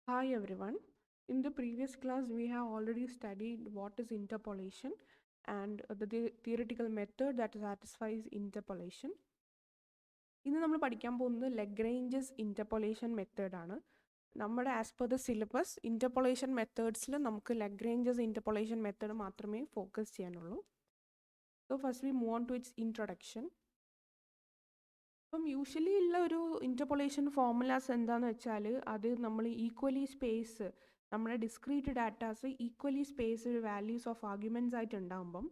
Hi everyone. In the previous class, we have already studied what is interpolation and the theoretical method that satisfies interpolation. ഇന്ന് നമ്മൾ പഠിക്കാൻ പോകുന്നത് Lagrange's interpolation മെത്തേഡാണ്. നമ്മുടെ as per the syllabus interpolation മെത്തേഡ്സിൽ നമുക്ക് Lagrange's interpolation method മാത്രമേ focus ചെയ്യാനുള്ളൂ. So first we move on to its introduction. അപ്പം യൂഷ്വലി ഉള്ള ഒരു ഇൻ്റർപൊളേഷൻ ഫോർമുലാസ് എന്താണെന്ന് വെച്ചാൽ അത് നമ്മൾ ഈക്വലി സ്പേസ് നമ്മുടെ discrete datas equally space values of arguments ആയിട്ട് ഉണ്ടാകുമ്പം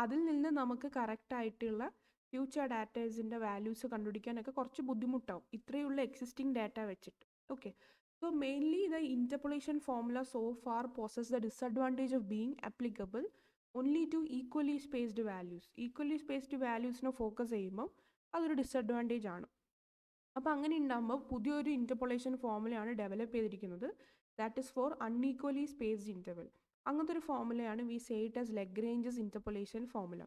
അതിൽ നിന്ന് നമുക്ക് കറക്റ്റായിട്ടുള്ള ഫ്യൂച്ചർ ഡാറ്റേഴ്സിൻ്റെ വാല്യൂസ് കണ്ടുപിടിക്കാനൊക്കെ കുറച്ച് ബുദ്ധിമുട്ടാവും ഇത്രയുള്ള എക്സിസ്റ്റിംഗ് ഡാറ്റ വെച്ചിട്ട്. Okay, so mainly the interpolation formula so far possess the disadvantage of being applicable only to equally spaced values. Equally spaced വാല്യൂസിനെ ഫോക്കസ് ചെയ്യുമ്പം അതൊരു ഡിസഡ്വാൻറ്റേജ് ആണ്. അപ്പോൾ അങ്ങനെ ഉണ്ടാകുമ്പോൾ പുതിയൊരു ഇൻ്റർപൊളേഷൻ ഫോർമുലയാണ് ഡെവലപ്പ് ചെയ്തിരിക്കുന്നത്. That is for unequally spaced interval. അങ്ങനത്തെ ഒരു ഫോർമുലയാണ് we say it as Lagrange's interpolation ഫോർമുല.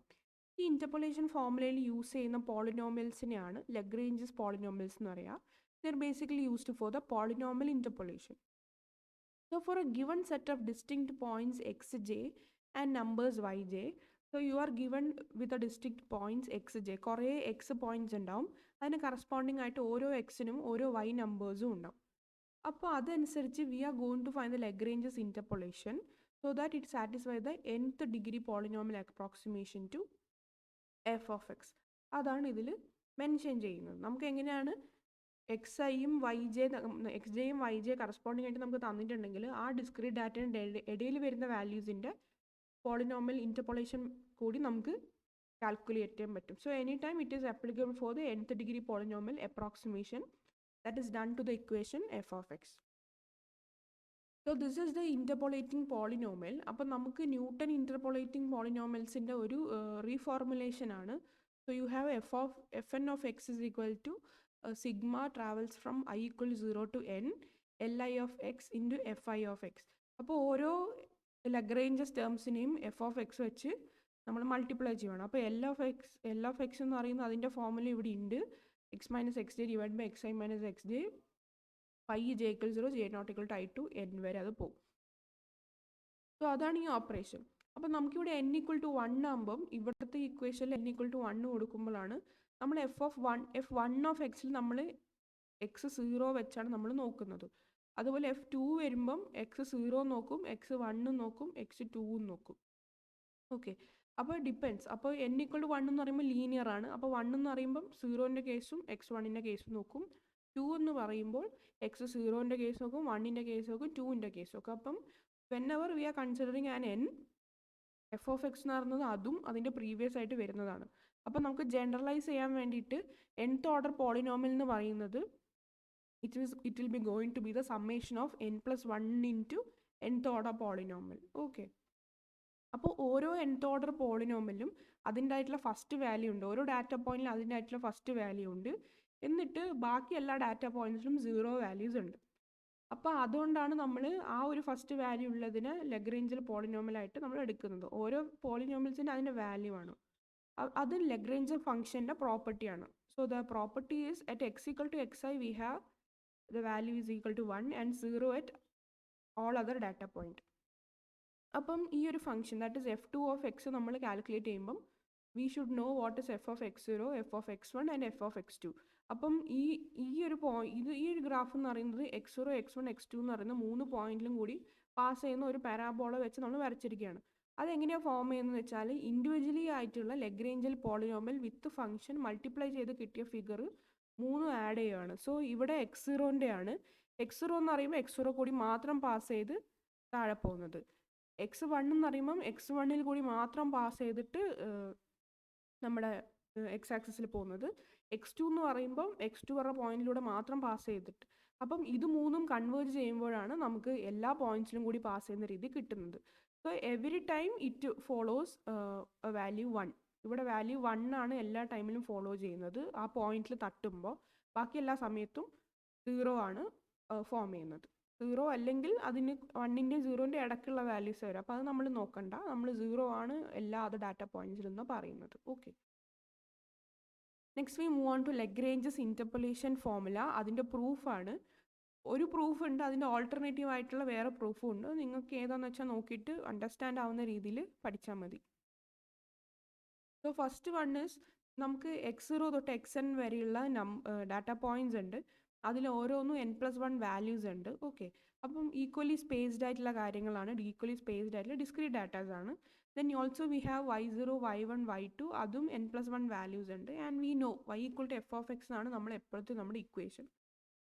ഈ ഇൻ്റർപൊളേഷൻ ഫോർമുലയിൽ യൂസ് ചെയ്യുന്ന പോളിനോമിയൽസിനെയാണ് ലഗ്രാഞ്ചസ് പോളിനോമിയൽസ് എന്ന് പറയുക. They are basically used for the polynomial interpolation. So for a given set of distinct points xj and numbers yj, so you are given with a distinct points xj, കുറേ X points ഉണ്ടാവും, അതിന് corresponding ആയിട്ട് ഓരോ എക്സിനും ഓരോ Y നമ്പേഴ്സും ഉണ്ടാവും. അപ്പോൾ അതനുസരിച്ച് we are going to find the Lagrange's interpolation so that it satisfy the nth degree polynomial approximation to f of x. അതാണ് ഇതിൽ മെൻഷൻ ചെയ്യുന്നത്. നമുക്ക് എങ്ങനെയാണ് എക്സ്ഐയും എക്സ് ജെയും വൈ ജെ കറസ്പോണ്ടിങ് ആയിട്ട് നമുക്ക് തന്നിട്ടുണ്ടെങ്കിൽ ആ ഡിസ്ക്രീറ്റ് ഡാറ്റയുടെ ഇടയിൽ വരുന്ന വാല്യൂസിൻ്റെ പോളിനോമിയൽ ഇൻ്റർപൊളേഷൻ കൂടി നമുക്ക് കാൽക്കുലേറ്റ് ചെയ്യാൻ പറ്റും. So any time it is applicable for the nth degree polynomial approximation that is done to the equation F of X. So this is the interpolating polynomial. അപ്പം നമുക്ക് Newton interpolating പോളിനോമിയൽസിൻ്റെ ഒരു reformulation ആണ്. So you have F N of X is equal to sigma travels from I equal 0 to n li of x into fi of x. അപ്പോൾ ഓരോ Lagrange's ടേംസിനെയും F of X വെച്ച് നമ്മൾ multiply ചെയ്യണം. അപ്പോൾ L of X എന്ന് പറയുന്നത് അതിൻ്റെ formula ഇവിടെ ഉണ്ട്. X minus x j divide by x i minus x j pi j equal 0 j not equal to i to n വരെ അത് പോകും. സോ അതാണ് ഈ ഓപ്പറേഷൻ. അപ്പം നമുക്കിവിടെ n ഈക്വൽ ടു 1 ആകുമ്പം ഇവിടുത്തെ ഇക്വേഷനിൽ n ഈക്വൽ ടു 1 കൊടുക്കുമ്പോഴാണ് നമ്മൾ എഫ് വൺ ഓഫ് എക്സിൽ നമ്മൾ എക്സ് 0 വെച്ചാണ് നമ്മൾ നോക്കുന്നത്. അതുപോലെ F2 വരുമ്പം എക്സ് 0 നോക്കും, എക്സ് 1 നോക്കും, എക്സ് 2 നോക്കും. ഓക്കെ, അപ്പോൾ ഡിപ്പെൻഡ്സ്. അപ്പോൾ n ഈക്വൽ ടു 1 എന്ന് പറയുമ്പോൾ ലീനിയർ ആണ്. അപ്പോൾ 1 എന്ന് പറയുമ്പം 0ൻ്റെ കേസും എക്സ് 1ൻ്റെ കേസും നോക്കും. 2 എന്ന് പറയുമ്പോൾ എക്സ് 0ൻ്റെ കേസ് നോക്കും, 1ൻ്റെ കേസ് നോക്കും, 2ൻ്റെ കേസ് നോക്കും. അപ്പം when we R considering an n, F of X എന്ന് പറയുന്നത് അതും അതിൻ്റെ പ്രീവിയസ് ആയിട്ട് വരുന്നതാണ്. അപ്പം നമുക്ക് ജനറലൈസ് ചെയ്യാൻ വേണ്ടിയിട്ട് nth ഓർഡർ പോളിനോമിയൽ എന്ന് പറയുന്നത് it will be going to be the summation of n plus 1 into nth order polynomial. Okay, അപ്പോൾ ഓരോ nth ഓർഡർ പോളിനോമിയലും അതിൻ്റെ ആയിട്ടുള്ള ഫസ്റ്റ് വാല്യൂ ഉണ്ട്. ഓരോ ഡാറ്റ പോയിന്റിലും അതിൻ്റെ ആയിട്ടുള്ള ഫസ്റ്റ് വാല്യൂ ഉണ്ട്. എന്നിട്ട് ബാക്കി എല്ലാ ഡാറ്റ പോയിന്റ്സിലും 0 വാല്യൂസ് ഉണ്ട്. അപ്പോൾ അതുകൊണ്ടാണ് നമ്മൾ ആ ഒരു ഫസ്റ്റ് വാല്യൂ ഉള്ളതിന് ലഗ്രാഞ്ചിയൽ പോളിനോമിയലായിട്ട് നമ്മൾ എടുക്കുന്നത്. ഓരോ പോളിനോമിയൽസിൻ്റെ അതിൻ്റെ വാല്യൂ ആണ്. അത് ലഗ്രാഞ്ച് ഫംഗ്ഷൻ്റെ പ്രോപ്പർട്ടിയാണ്. So the property is at x equal to x i we have the value is equal to 1 and 0 at all other data point. അപ്പം ഈ ഒരു function that is F2 of x നമ്മൾ calculate ചെയ്യുമ്പം we should know what is f of x 0, f of x 1 and f of x 2. അപ്പം ഈ ഒരു graph എന്ന് പറയുന്നത് എക്സ് 0, എക്സ് 1, എക്സ് 2 എന്ന് പറയുന്ന 3 പോയിന്റിലും കൂടി പാസ് ചെയ്യുന്ന ഒരു പാരാബോള വെച്ച് നമ്മൾ വരച്ചിരിക്കുകയാണ്. അതെങ്ങനെയാണ് ഫോം ചെയ്യുന്നത് വെച്ചാൽ ഇൻഡിവിജ്വലി ആയിട്ടുള്ള ലഗ്രാഞ്ചിയൽ പോളിനോമിയൽ വിത്ത് ഫംഗ്ഷൻ മൾട്ടിപ്ലൈ ചെയ്ത് കിട്ടിയ ഫിഗർ 3 ആഡ് ചെയ്യുകയാണ്. സോ ഇവിടെ എക്സ് 0ൻ്റെ ആണ്. എക്സ് 0 എന്ന് പറയുമ്പോൾ എക്സ് 0 കൂടി മാത്രം പാസ് ചെയ്ത് താഴെ പോകുന്നത്. എക്സ് 1 എന്ന് പറയുമ്പം എക്സ് 1ൽ കൂടി മാത്രം പാസ് ചെയ്തിട്ട് നമ്മുടെ എക്സ് ആക്സിസിൽ പോകുന്നത്. എക്സ് 2 എന്ന് പറയുമ്പം എക്സ് 2 പറഞ്ഞ പോയിന്റിലൂടെ മാത്രം പാസ് ചെയ്തിട്ട്. അപ്പം ഇത് മൂന്നും കൺവേർജ് ചെയ്യുമ്പോഴാണ് നമുക്ക് എല്ലാ പോയിന്റ്സിലും കൂടി പാസ് ചെയ്യുന്ന രീതി കിട്ടുന്നത്. So every time it follows value 1. ഇവിടെ വാല്യൂ 1 ആണ് എല്ലാ ടൈമിലും ഫോളോ ചെയ്യുന്നത്. ആ പോയിന്റിൽ തട്ടുമ്പോൾ ബാക്കി എല്ലാ സമയത്തും 0 ആണ് ഫോം ചെയ്യുന്നത്. 0 അല്ലെങ്കിൽ അതിന് 1ൻ്റെയും 0ൻ്റെയും ഇടയ്ക്കുള്ള വാല്യൂസ് വരും. അപ്പോൾ അത് നമ്മൾ നോക്കണ്ട, നമ്മൾ 0 ആണ് എല്ലാ അത് ഡാറ്റ പോയിന്റ്സിലെന്ന് പറയുന്നത്. Okay, next we move on to Lagrange's interpolation formula. അതിൻ്റെ പ്രൂഫാണ്. ഒരു പ്രൂഫ് ഉണ്ട്, അതിൻ്റെ ഓൾട്ടർനേറ്റീവ് ആയിട്ടുള്ള വേറെ പ്രൂഫും ഉണ്ട്. നിങ്ങൾക്ക് ഏതാണെന്ന് വെച്ചാൽ നോക്കിയിട്ട് അണ്ടർസ്റ്റാൻഡ് ആവുന്ന രീതിയിൽ പഠിച്ചാൽ മതി. സോ ഫസ്റ്റ് വൺ ഇസ് നമുക്ക് x0 തൊട്ട് xn വരെയുള്ള ഡാറ്റ പോയിന്റ്സ് ഉണ്ട്. അതിൽ ഓരോന്നും n+1 വാല്യൂസ് ഉണ്ട്. ഓക്കെ, അപ്പം ഈക്വലി സ്പേസ്ഡ് ആയിട്ടുള്ള കാര്യങ്ങളാണ്, ഈക്വലി സ്പേസ്ഡ് ആയിട്ടുള്ള ഡിസ്ക്രീറ്റ് ഡാറ്റാസ് ആണ്. Then also we have y0, y1, y2, അതും n+1 വാല്യൂസ് ഉണ്ട്. And we know y = f(x) എന്നാണ് നമ്മൾ എപ്പോഴത്തെ നമ്മുടെ ഇക്വേഷൻ.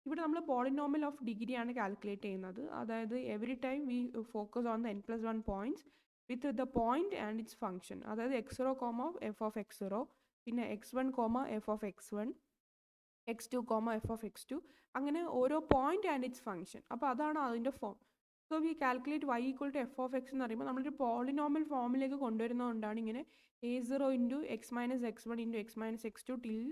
ഇവിടെ നമ്മൾ പോളിനോമിയൽ ഓഫ് ഡിഗ്രി ആണ് കാൽക്കുലേറ്റ് ചെയ്യുന്നത്. അതായത് every time we focus on the n+1 points with the point and it's function. അതായത് x0, f(x0), പിന്നെ x1, f(x1), x2, f(x2), അങ്ങനെ ഓരോ പോയിന്റ് ആൻഡ് ഇറ്റ്സ് ഫംഗ്ഷൻ. അപ്പോൾ അതാണ് അതിൻ്റെ form. So we calculate y = f(x) എന്ന് പറയുമ്പോൾ നമ്മളൊരു പോളിനോമിയൽ ഫോമിലേക്ക് കൊണ്ടുവരുന്നതുകൊണ്ടാണ് ഇങ്ങനെ a0 × x - x1 × x - x2 till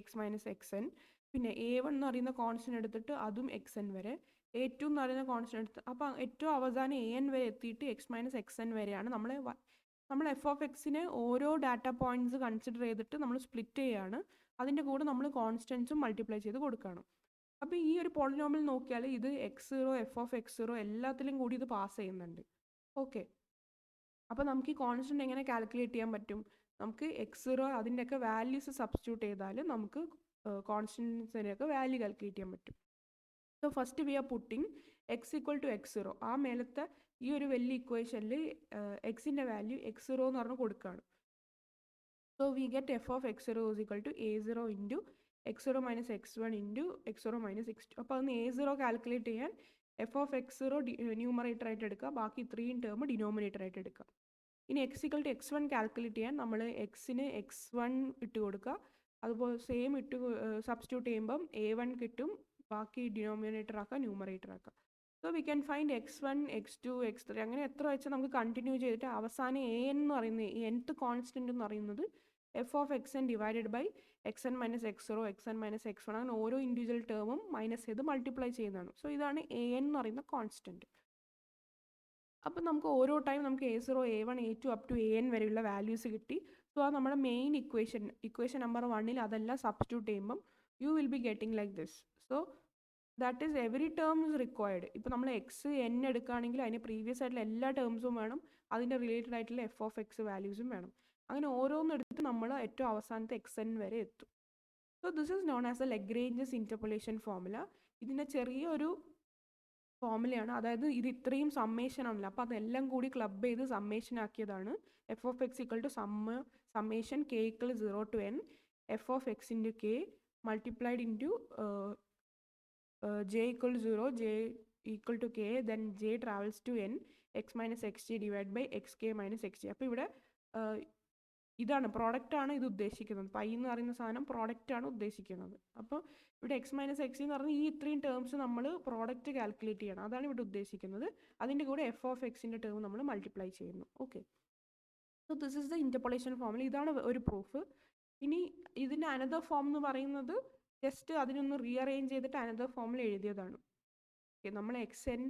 x - xn. പിന്നെ a1 എന്ന് പറയുന്ന കോൺസ്റ്റന്റ് എടുത്തിട്ട് അതും xn വരെ, a2 എന്ന് പറയുന്ന കോൺസ്റ്റന്റ് എടുത്ത്, അപ്പോൾ ഏറ്റവും അവസാനം an വരെ എത്തിയിട്ട് x - xn വരെയാണ് നമ്മൾ f(x)നെ ഓരോ ഡാറ്റ പോയിന്റ്സ് കൺസിഡർ ചെയ്തിട്ട് നമ്മൾ സ്പ്ലിറ്റ് ചെയ്യുകയാണ്. അതിൻ്റെ കൂടെ നമ്മൾ കോൺസ്റ്റൻസും മൾട്ടിപ്ലൈ ചെയ്ത് കൊടുക്കണം. അപ്പോൾ ഈ ഒരു പോളിനോമിയൽ നോക്കിയാൽ ഇത് x0, f(x0) എല്ലാത്തിലും കൂടി ഇത് പാസ് ചെയ്യുന്നുണ്ട്. ഓക്കെ, അപ്പോൾ നമുക്ക് ഈ കോൺസ്റ്റന്റ് എങ്ങനെ കാൽക്കുലേറ്റ് ചെയ്യാൻ പറ്റും? നമുക്ക് x0 അതിൻ്റെയൊക്കെ വാല്യൂസ് സബ്സ്റ്റിറ്റ്യൂട്ട് ചെയ്താൽ നമുക്ക് കോൺസ്റ്റൻസിൻ്റെയൊക്കെ വാല്യൂ കാൽക്കുലേറ്റ് ചെയ്യാൻ പറ്റും. So first we are putting x = x0. ആ മേലത്തെ ഈ ഒരു വലിയ ഇക്വേഷനിൽ എക്സിൻ്റെ വാല്യൂ x0 എന്ന് പറഞ്ഞ് കൊടുക്കുകയാണ്. So we get f(x0) = a0 × x0 - x1 × x0 - x2. അപ്പോൾ അതൊന്ന് a0 കാൽക്കുലേറ്റ് ചെയ്യാൻ f(x0) ന്യൂമറേറ്റർ ആയിട്ട് എടുക്കുക, ബാക്കി ഇത്രയും ടേം ഡിനോമിനേറ്റർ ആയിട്ട് എടുക്കുക. ഇനി x = x1 കാൽക്കുലേറ്റ് ചെയ്യാൻ നമ്മൾ എക്സിന് x1 ഇട്ട് കൊടുക്കുക, അതുപോലെ സെയിം ഇട്ട് സബ്സ്റ്റിറ്റ്യൂട്ട് ചെയ്യുമ്പം a1 കിട്ടും, ബാക്കി ഡിനോമിനേറ്റർ ആക്കുക, ന്യൂമറേറ്റർ ആക്കുക. So we can find x1, x2, x3 അങ്ങനെ എത്ര വെച്ചാൽ നമുക്ക് കണ്ടിന്യൂ ചെയ്തിട്ട് അവസാനം an എന്ന് പറയുന്നത് nth കോൺസ്റ്റന്റ് എന്ന് പറയുന്നത് f(xn) divided by xn - x0, xn - x1, അങ്ങനെ ഓരോ ഇൻഡിവിജ്വൽ ടേമും മൈനസ് ചെയ്ത് മൾട്ടിപ്ലൈ ചെയ്യുന്നതാണ്. സോ ഇതാണ് an എന്ന് പറയുന്ന കോൺസ്റ്റന്റ്. അപ്പം നമുക്ക് ഓരോ ടൈം നമുക്ക് a0, a1, a2 up to an വരെയുള്ള വാല്യൂസ് കിട്ടി. സോ അത് നമ്മുടെ മെയിൻ ഇക്വേഷൻ നമ്പർ 1ൽ അതെല്ലാം സബ്സ്റ്റിറ്റ്യൂട്ട് ചെയ്യുമ്പം you will be getting like this. So that is every term is required. ഇപ്പോൾ നമ്മൾ n എടുക്കുകയാണെങ്കിൽ അതിന് പ്രീവിയസ് ആയിട്ടുള്ള എല്ലാ ടേംസും വേണം, അതിൻ്റെ റിലേറ്റഡ് ആയിട്ടുള്ള f(x) വാല്യൂസും വേണം. അങ്ങനെ ഓരോന്നെടുത്ത് നമ്മൾ ഏറ്റവും അവസാനത്തെ xn വരെ എത്തും. So this is known as A Lagrange's interpolation formula. ഇതിൻ്റെ ചെറിയൊരു ഫോർമുലയാണ്, അതായത് ഇത് ഇത്രയും സമ്മേഷൻ ആണല്ലോ, അപ്പോൾ അതെല്ലാം കൂടി ക്ലബ് ചെയ്ത് summation ആക്കിയതാണ്. f(x) = summation k = 0 to n f(x) × k multiplied into j = 0, j = k, then j travels to n x - xj divided by xk - xj. അപ്പോൾ ഇവിടെ ഇതാണ് പ്രോഡക്റ്റ് ആണ് ഇത് ഉദ്ദേശിക്കുന്നത്. പൈ എന്ന് പറയുന്ന സാധനം പ്രോഡക്റ്റ് ആണ് ഉദ്ദേശിക്കുന്നത്. അപ്പോൾ ഇവിടെ x - x എന്ന് പറഞ്ഞാൽ ഈ ഇത്രയും ടേംസ് നമ്മൾ പ്രോഡക്റ്റ് കാൽക്കുലേറ്റ് ചെയ്യണം, അതാണ് ഇവിടെ ഉദ്ദേശിക്കുന്നത്. അതിൻ്റെ കൂടെ f(x)ൻ്റെ ടേം നമ്മൾ മൾട്ടിപ്ലൈ ചെയ്യുന്നു. Okay, so this is the interpolation formula. ഇതാണ് ഒരു പ്രൂഫ്. ഇനി ഇതിൻ്റെ അനദർ ഫോം എന്ന് പറയുന്നത് ജസ്റ്റ് അതിനൊന്ന് റീഅറേഞ്ച് ചെയ്തിട്ട് അനദർ ഫോമിൽ എഴുതിയതാണ്. ഓക്കെ, നമ്മൾ xn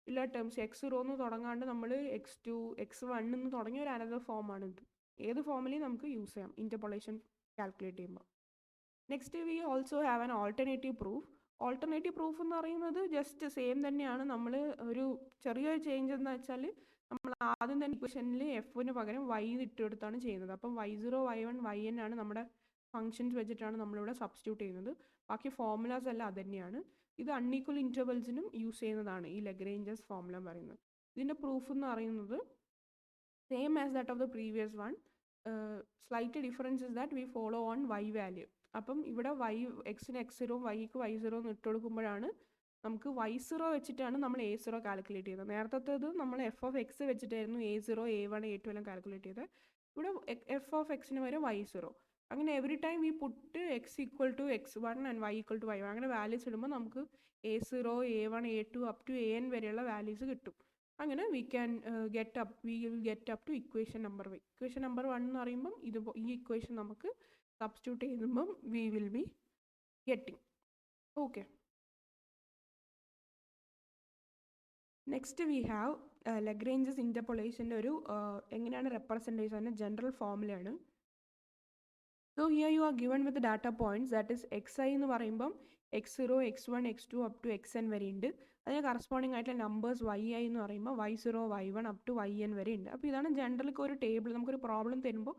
ഉള്ള ടേംസ് x0 എന്ന് തുടങ്ങാണ്ട് നമ്മൾ x2, x1 എന്ന് തുടങ്ങിയ ഒരു അനദർ ഫോമാണ് ഇത്. ഏത് ഫോമിലും നമുക്ക് യൂസ് ചെയ്യാം ഇൻ്റർപോളേഷൻ കാൽക്കുലേറ്റ് ചെയ്യുമ്പോൾ. Next we also have an alternative proof. Alternative proof എന്ന് പറയുന്നത് ജസ്റ്റ് സെയിം തന്നെയാണ്. നമ്മൾ ഒരു ചെറിയൊരു ചേഞ്ച് എന്ന് വെച്ചാൽ നമ്മൾ ആദ്യം തന്നെ ഇക്വേഷനിൽ എഫിന് പകരം y ഇട്ടെടുത്താണ് ചെയ്യുന്നത്. അപ്പം y0, y1, yn ആണ് നമ്മുടെ ഫങ്ഷൻസ് വെച്ചിട്ടാണ് നമ്മളിവിടെ സബ്സ്റ്റിറ്റ്യൂട്ട് ചെയ്യുന്നത്. ബാക്കി ഫോർമുലാസ് എല്ലാം അത് തന്നെയാണ്. ഇത് അൺഈക്വൽ ഇൻ്റർവെൽസിനും യൂസ് ചെയ്യുന്നതാണ് ഈ ലഗ്രാഞ്ചസ് ഫോർമുല എന്ന് പറയുന്നത്. ഇതിൻ്റെ പ്രൂഫ് എന്ന് പറയുന്നത് same as that of the previous one. Slight difference is that we follow on y value. അപ്പം ഇവിടെ എക്സിന് x0, വൈക്ക് y0 എന്ന് ഇട്ട് കൊടുക്കുമ്പോഴാണ് നമുക്ക് y0 വെച്ചിട്ടാണ് നമ്മൾ a0 കാൽക്കുലേറ്റ് ചെയ്തത്. നേരത്തേത് നമ്മൾ f(x) വെച്ചിട്ടായിരുന്നു a0, a1, a2 എല്ലാം കാൽക്കുലേറ്റ് ചെയ്തത്. ഇവിടെ f(x)ന് വരെ y0. അങ്ങനെ every time we put x = x1 and y = y1, അങ്ങനെ വാല്യൂസ് ഇടുമ്പോൾ നമുക്ക് a0, a1, a2 up to an വരെയുള്ള വാല്യൂസ് കിട്ടും. അങ്ങനെ we will get up to equation number 1. Equation number 1 എന്ന് പറയുമ്പം ഈ ഇക്വേഷൻ നമുക്ക് സബ്സ്റ്റിറ്റ്യൂട്ട് ചെയ്യുമ്പം we will be getting. Okay, next we have Lagrange's ഇൻ്റർപോളേഷൻ്റെ ഒരു എങ്ങനെയാണ് റെപ്രസെൻറ്റേഷൻ അതിൻ്റെ ജനറൽ ഫോർമുലയാണ്. So here you are given with data points, that is xi എന്ന് പറയുമ്പം x0, x1, x2 up to xn വരെ ഉണ്ട്. അതിന് കറസ്പോണ്ടിങ് ആയിട്ടുള്ള നമ്പേഴ്സ് y i എന്ന് പറയുമ്പോൾ y0, y1 up to yn വരെ ഉണ്ട്. അപ്പോൾ ഇതാണ് ജനറൽ ഒരു ടേബിൾ. നമുക്കൊരു പ്രോബ്ലം തരുമ്പോൾ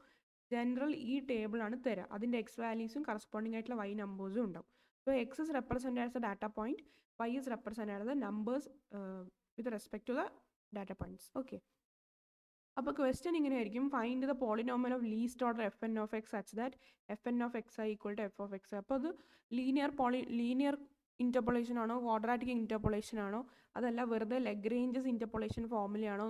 ജനറൽ ഈ ടേബിളാണ് തരിക. അതിൻ്റെ എക്സ് വാല്യൂസും കറസ്പോണ്ടിങ് ആയിട്ടുള്ള y നമ്പേഴ്സും ഉണ്ടാവും. So x is represented as the data point, y is represented as the numbers with respect to the data points. Okay. അപ്പോൾ ക്വസ്റ്റ്യൻ ഇങ്ങനെ ആയിരിക്കും, find the polynomial of least order f N of x such that f N of x i equal to f of x. അപ്പോൾ അത് linear interpolation ആണോ, quadratic interpolation ആണോ, അതല്ല വെറുതെ ലഗ്രേഞ്ചസ് interpolation ഫോർമുലയാണോ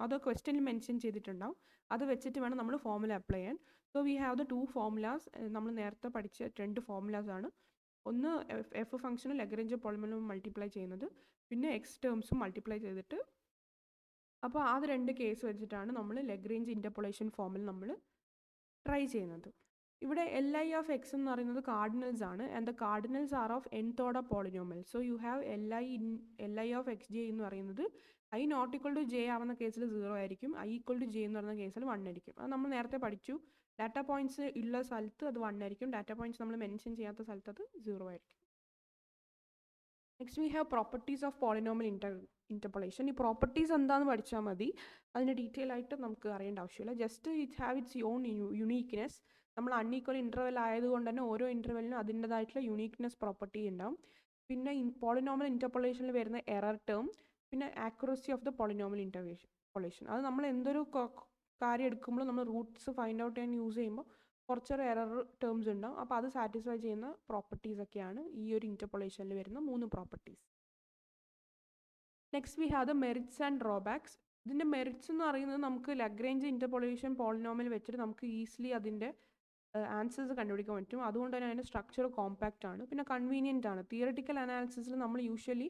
അത് ക്വസ്റ്റ്യനിൽ മെൻഷൻ ചെയ്തിട്ടുണ്ടാവും. അത് വെച്ചിട്ട് വേണം നമ്മൾ ഫോർമുല അപ്ലൈ ചെയ്യാൻ. So we have the 2 formulas. നമ്മൾ നേരത്തെ പഠിച്ച 2 ഫോർമുലാസ് ആണ്. ഒന്ന് എഫ് ഫംഗ്ഷനും ലഗ്രേഞ്ച് പോളിനോമിയലും മൾട്ടിപ്ലൈ ചെയ്യുന്നത്, പിന്നെ എക്സ് ടേംസും മൾട്ടിപ്ലൈ ചെയ്തിട്ട്. അപ്പോൾ ആ 2 കേസ് വെച്ചിട്ടാണ് നമ്മൾ ലഗ്രേഞ്ച് ഇൻ്റർപോളേഷൻ ഫോമിൽ നമ്മൾ ട്രൈ ചെയ്യുന്നത്. ഇവിടെ li ഓഫ് എക്സ് എന്ന് പറയുന്നത് കാർഡിനൽസ് ആണ്. And the cardinals are of nth order polynomial. So you have li of x j എന്ന് പറയുന്നത് i not equal to j ആവുന്ന കേസിൽ 0 ആയിരിക്കും, i ഈക്വൽ ടു ജെ എന്ന് പറയുന്ന കേസിൽ 1 ആയിരിക്കും. അത് നമ്മൾ നേരത്തെ പഠിച്ചു. ഡാറ്റ പോയിന്റ്സ് ഉള്ള സ്ഥലത്ത് അത് 1 ആയിരിക്കും, ഡാറ്റ പോയിന്റ്സ് നമ്മൾ മെൻഷൻ ചെയ്യാത്ത സ്ഥലത്ത് അത് 0 ആയിരിക്കും. Next we have properties of polynomial interpolation. ഈ പ്രോപ്പർട്ടീസ് എന്താണെന്ന് പഠിച്ചാൽ മതി, അതിന് ഡീറ്റെയിൽ ആയിട്ട് നമുക്ക് അറിയേണ്ട ആവശ്യമില്ല. Just it have its on uniqueness. നമ്മൾ അൺഈക്വൽ ഇൻ്റർവെൽ ആയതുകൊണ്ട് തന്നെ ഓരോ ഇൻ്റർവെല്ലിനും അതിൻ്റെതായിട്ടുള്ള യുണീക്ക്നെസ് പ്രോപ്പർട്ടി ഉണ്ടാവും. പിന്നെ പോളിനോമിയൽ ഇൻ്റർപോളേഷനിൽ വരുന്ന എറർ ടേം, പിന്നെ accuracy of the polynomial interpolation. അത് നമ്മൾ എന്തൊരു കാര്യം എടുക്കുമ്പോൾ നമ്മൾ റൂട്ട്സ് ഫൈൻഡ് ഔട്ട് ചെയ്യാൻ യൂസ് ചെയ്യുമ്പോൾ കുറച്ചൊരു എറർ ടേംസ് ഉണ്ടാവും. അപ്പോൾ അത് സാറ്റിസ്ഫൈ ചെയ്യുന്ന പ്രോപ്പർട്ടീസ് ഒക്കെയാണ് ഈ ഒരു ഇൻ്റർപോളേഷനിൽ വരുന്ന 3 properties. Next we have the merits and drawbacks. ഇതിൻ്റെ മെറിറ്റ്സ് എന്ന് പറയുന്നത് നമുക്ക് ലഗ്രേഞ്ച് ഇൻ്റർപോളേഷൻ പോളിനോമിയൽ വെച്ചിട്ട് നമുക്ക് ഈസിലി അതിൻ്റെ ആൻസേഴ്സ് കണ്ടുപിടിക്കാൻ പറ്റും. അതുകൊണ്ട് തന്നെ അതിൻ്റെ സ്ട്രക്ചർ കോമ്പാക്റ്റ് ആണ്, പിന്നെ കൺവീനിയൻ്റ് ആണ്. തിയററ്റിക്കൽ അനാലിസിസിൽ നമ്മൾ യൂഷ്വലി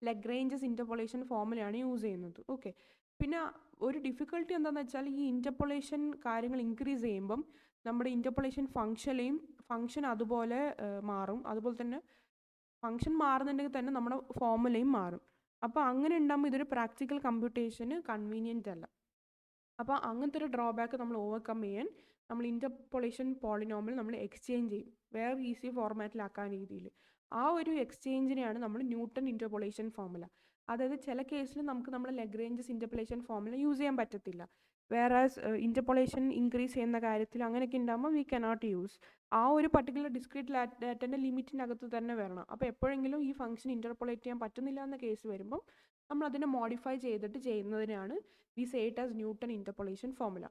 ലഗ്രേഞ്ചസ് ഇൻ്റർപോളേഷൻ ഫോമിലാണ് യൂസ് ചെയ്യുന്നത്. ഓക്കെ. പിന്നെ ഒരു ഡിഫിക്കൽട്ടി എന്താണെന്ന് വെച്ചാൽ ഈ ഇൻ്റർപോളേഷൻ കാര്യങ്ങൾ ഇൻക്രീസ് ചെയ്യുമ്പം നമ്മുടെ ഇൻ്റർപോളേഷൻ ഫംഗ്ഷൻ അതുപോലെ മാറും. അതുപോലെ തന്നെ ഫംഗ്ഷൻ മാറുന്നുണ്ടെങ്കിൽ തന്നെ നമ്മുടെ ഫോമുലയും മാറും. അപ്പോൾ അങ്ങനെ ഉണ്ടാകുമ്പോൾ ഇതൊരു പ്രാക്ടിക്കൽ കമ്പ്യൂട്ടേഷന് കൺവീനിയൻ്റ് അല്ല. അപ്പോൾ അങ്ങനത്തെ ഒരു ഡ്രോബാക്ക് നമ്മൾ ഓവർകം ചെയ്യാൻ നമ്മൾ ഇൻ്റർപോളേഷൻ പോളിനോമിയൽ നമ്മൾ എക്സ്ചേഞ്ച് ചെയ്യും, വേറെ ഈസി ഫോർമാറ്റിലാക്കാൻ രീതിയിൽ. ആ ഒരു എക്സ്ചേഞ്ചിനെയാണ് നമ്മൾ ന്യൂട്ടൺ ഇൻ്റർപോളേഷൻ ഫോർമുല. അതായത് ചില കേസിൽ നമുക്ക് നമ്മുടെ ലഗ്രേഞ്ചസ് ഇൻ്റർപോളേഷൻ ഫോർമുല യൂസ് ചെയ്യാൻ പറ്റത്തില്ല. വേറെ ഇൻ്റർപോളേഷൻ ഇൻക്രീസ് ചെയ്യുന്ന കാര്യത്തിൽ അങ്ങനെയൊക്കെ ഉണ്ടാകുമ്പോൾ വി കനോട്ട് യൂസ്. ആ ഒരു പർട്ടിക്കുലർ ഡിസ്ക്രീറ്റ് ഡാറ്റൻ്റെ ലിമിറ്റിനകത്ത് തന്നെ വരണം. അപ്പോൾ എപ്പോഴെങ്കിലും ഈ ഫംഗ്ഷൻ ഇൻ്റർപോളേറ്റ് ചെയ്യാൻ പറ്റുന്നില്ല എന്ന കേസ് വരുമ്പം നമ്മൾ അതിനെ മോഡിഫൈ ചെയ്തിട്ട് ചെയ്യുന്നതിനാണ് we say it as Newton interpolation formula.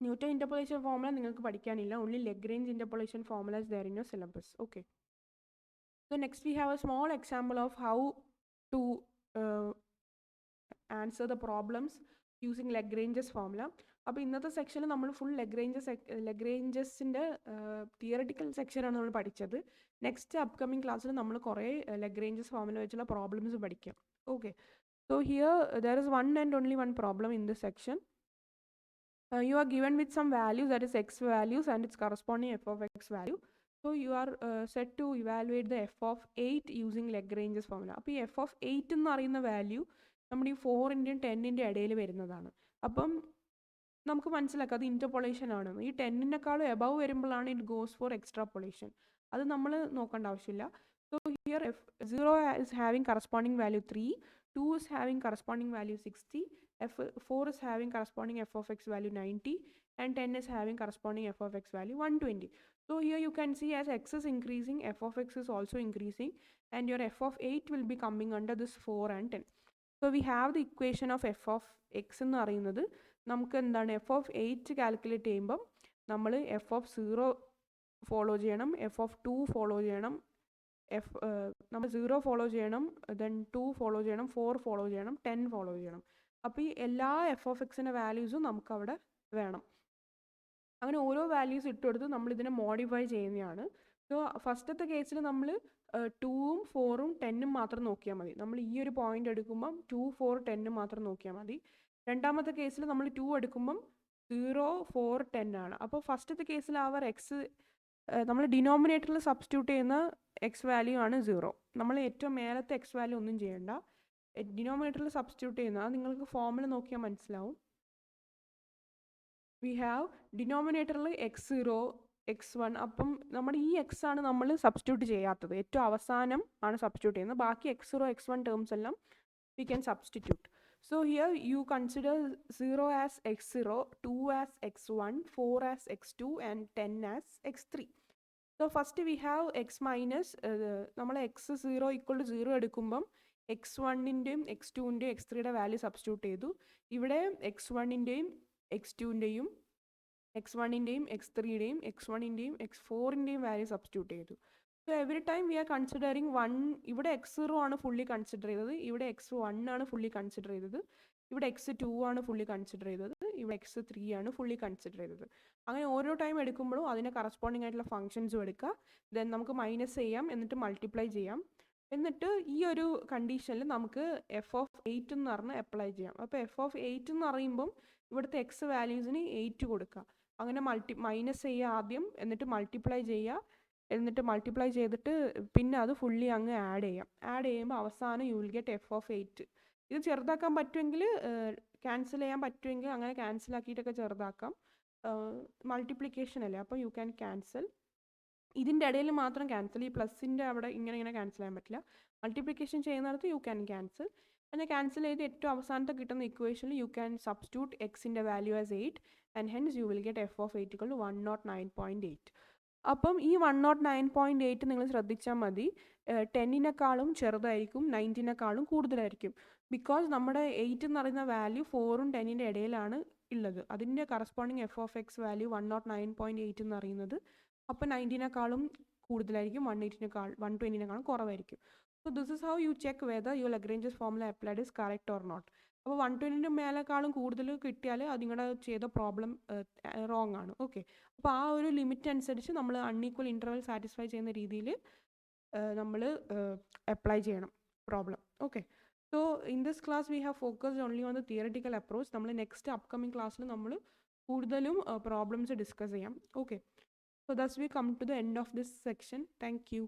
Newton interpolation formula നിങ്ങൾക്ക് പഠിക്കാനില്ല, only Lagrange interpolation formula is there in your syllabus. Okay. So next we have a small example of how to answer the problems using Lagrange's formula. അപ്പോൾ ഇന്നത്തെ സെക്ഷനിൽ നമ്മൾ full ലഗ്രേഞ്ചസിൻ്റെ theoretical സെക്ഷനാണ് നമ്മൾ പഠിച്ചത്. Next upcoming ക്ലാസ്സിൽ നമ്മൾ കുറേ ലഗ്രേഞ്ചസ് ഫോർമുല വെച്ചുള്ള പ്രോബ്ലംസ് പഠിക്കാം. Okay. So here there is one and only one problem in this section. You are given with some values, that is x values and its corresponding f of x value. So you are set to evaluate the f of 8 using Lagrange's formula. അപ്പോൾ ഈ f of 8 എന്ന് പറയുന്ന value നമ്മുടെ ഈ 4-ൻ്റെയും 10-ൻ്റെയും ഇടയിൽ വരുന്നതാണ്. അപ്പം നമുക്ക് മനസ്സിലാക്കാം അത് ഇൻ്റർപോളേഷൻ ആണെന്ന്. ഈ 10-നെക്കാളും എബവ് വരുമ്പോഴാണ് ഇറ്റ് ഗോസ് ഫോർ എക്സ്ട്രാപോളേഷൻ. അത് നമ്മൾ നോക്കേണ്ട ആവശ്യമില്ല. So here f0 is having corresponding value 3, 2 is having corresponding value 60, f4 is having corresponding f of x value 90, and 10 is having corresponding f of x value 120. So here you can see as x is increasing, f of x is also increasing, and your f of 8 will be coming under this 4 and 10. So we have the equation of f of x എന്ന് പറയുന്നത് നമുക്ക് എന്താണ് f of 8 calculate ചെയ്യുമ്പം നമ്മൾ f of 0 follow ചെയ്യണം, f of 2 follow ചെയ്യണം, നമ്മൾ 0 follow ചെയ്യണം, ദെൻ 2 ഫോളോ ചെയ്യണം, 4 ഫോളോ ചെയ്യണം, 10 ഫോളോ ചെയ്യണം. അപ്പോൾ ഈ എല്ലാ f of xൻ്റെ വാല്യൂസും നമുക്കവിടെ വേണം. അങ്ങനെ ഓരോ വാല്യൂസ് ഇട്ടുകൊടുത്ത് നമ്മളിതിനെ മോഡിഫൈ ചെയ്യുന്നതാണ്. സോ ഫസ്റ്റത്തെ കേസിൽ നമ്മൾ 2ഉം 4ഉം 10ഉം മാത്രം നോക്കിയാൽ മതി. നമ്മൾ ഈ ഒരു പോയിന്റ് എടുക്കുമ്പം 2, 4, 10 മാത്രം നോക്കിയാൽ മതി. രണ്ടാമത്തെ കേസിൽ നമ്മൾ 2 എടുക്കുമ്പം 0, 4, 10 ആണ്. അപ്പോൾ ഫസ്റ്റത്തെ കേസിൽ അവർ എക്സ് നമ്മൾ ഡിനോമിനേറ്ററിൽ സബ്സ്റ്റിറ്റ്യൂട്ട് ചെയ്യുന്ന എക്സ് വാല്യൂ ആണ് 0. നമ്മൾ ഏറ്റവും മേലത്തെ എക്സ് വാല്യൂ ഒന്നും ചെയ്യേണ്ട, ഡിനോമിനേറ്ററിൽ സബ്സ്റ്റിറ്റ്യൂട്ട് ചെയ്യുന്ന നിങ്ങൾക്ക് ഫോർമുല നോക്കിയാൽ മനസ്സിലാവും. വി ഹാവ് ഡിനോമിനേറ്ററിൽ x0 x1. അപ്പം നമ്മുടെ ഈ എക്സ് ആണ് നമ്മൾ സബ്സ്റ്റിറ്റ്യൂട്ട് ചെയ്യാത്തത്, ഏറ്റവും അവസാനം ആണ് സബ്സ്റ്റിറ്റ്യൂട്ട് ചെയ്യുന്നത്. ബാക്കി x0 x1 ടേംസ് എല്ലാം we can substitute. So here you consider 0 as x0, 2 as x1, 4 as x2 and 10 as x3. So first we have x minus നമ്മൾ x0 equal to 0 എടുക്കുമ്പം x1ൻ്റെയും x2ൻ്റെയും x3യുടെ വാല്യൂ സബ്സ്റ്റിറ്റ്യൂട്ട് ചെയ്തു. ഇവിടെ x1ൻ്റെയും x2ൻ്റെയും x1ൻ്റെയും x3യുടെയും x1ൻ്റെയും x4ൻ്റെയും value substitute ചെയ്തു. So every time we R considering one. ഇവിടെ x0 ആണ് fully consider ചെയ്തത്, ഇവിടെ x1 ആണ് ഫുള്ളി കൺസിഡർ ചെയ്തത്, ഇവിടെ x2 ആണ് ഫുള്ളി കൺസിഡർ ചെയ്തത്, ഇവിടെ x3 ആണ് ഫുള്ളി കൺസിഡർ ചെയ്തത്. അങ്ങനെ ഓരോ ടൈം എടുക്കുമ്പോഴും അതിന് കറസ്പോണ്ടിങ് ആയിട്ടുള്ള ഫംഗ്ഷൻസും എടുക്കുക. ദെൻ നമുക്ക് മൈനസ് ചെയ്യാം, എന്നിട്ട് മൾട്ടിപ്ലൈ ചെയ്യാം. എന്നിട്ട് ഈ ഒരു കണ്ടീഷനിൽ നമുക്ക് f(8) എന്ന് പറഞ്ഞ് അപ്ലൈ ചെയ്യാം. അപ്പോൾ f(8) എന്ന് പറയുമ്പം ഇവിടുത്തെ എക്സ് വാല്യൂസിന് 8 കൊടുക്കുക. അങ്ങനെ മൈനസ് ചെയ്യുക ആദ്യം, എന്നിട്ട് മൾട്ടിപ്ലൈ ചെയ്യുക, എന്നിട്ട് മൾട്ടിപ്ലൈ ചെയ്തിട്ട് പിന്നെ അത് ഫുള്ളി അങ്ങ് ആഡ് ചെയ്യാം. ആഡ് ചെയ്യുമ്പോൾ അവസാനം യു വിൽ ഗെറ്റ് f(8). ഇത് ചെറുതാക്കാൻ പറ്റുമെങ്കിൽ, ക്യാൻസൽ ചെയ്യാൻ പറ്റുമെങ്കിൽ അങ്ങനെ ക്യാൻസലാക്കിയിട്ടൊക്കെ ചെറുതാക്കാം. മൾട്ടിപ്ലിക്കേഷൻ അല്ലേ, അപ്പോൾ യു ക്യാൻ ക്യാൻസൽ. ഇതിൻ്റെ ഇടയിൽ മാത്രം ക്യാൻസൽ, ഈ പ്ലസിൻ്റെ അവിടെ ഇങ്ങനെ ക്യാൻസൽ ചെയ്യാൻ പറ്റില്ല. മൾട്ടിപ്ലിക്കേഷൻ ചെയ്യുന്നിടത്ത് യു ക്യാൻ ക്യാൻസൽ. അങ്ങനെ ക്യാൻസൽ ചെയ്ത് ഏറ്റവും അവസാനത്തെ കിട്ടുന്ന ഇക്വേഷനിൽ യു ക്യാൻ സബ്സ്റ്റിറ്റ്യൂട്ട് എക്സിൻ്റെ value as 8 and hence you will get f(8) = 109.8. അപ്പം ഈ 109.8 നിങ്ങൾ ശ്രദ്ധിച്ചാൽ മതി, 10നെക്കാളും ചെറുതായിരിക്കും, 90നെക്കാളും കൂടുതലായിരിക്കും. ബിക്കോസ് നമ്മുടെ 8 എന്ന് പറയുന്ന വാല്യൂ 4ഉം 10ൻ്റെ ഇടയിലാണ് ഉള്ളത്. അതിൻ്റെ കറസ്പോണ്ടിങ് f(x) വാല്യൂ 109.8 എന്ന് പറയുന്നത്. അപ്പോൾ 90നെക്കാളും കൂടുതലായിരിക്കും, 120നെക്കാളും കുറവായിരിക്കും. So this is how you check whether your Lagrange's formula applied is correct or not. അപ്പോൾ 120ൻ്റെ മേലേക്കാളും കൂടുതൽ കിട്ടിയാൽ അത് നിങ്ങളുടെ ചെയ്ത പ്രോബ്ലം റോങ് ആണ്. ഓക്കെ, അപ്പോൾ ആ ഒരു ലിമിറ്റ് അനുസരിച്ച് നമ്മൾ അൺഈക്വൽ ഇൻ്റർവൽ സാറ്റിസ്ഫൈ ചെയ്യുന്ന രീതിയിൽ നമ്മൾ അപ്ലൈ ചെയ്യണം problem. Okay, so in this class we have focused only on the theoretical approach. നമ്മൾ നെക്സ്റ്റ് അപ്കമിങ് ക്ലാസ്സിൽ നമ്മൾ കൂടുതലും പ്രോബ്ലംസ് ഡിസ്കസ് ചെയ്യാം. Okay, so thus we come to the end of this section. Thank you.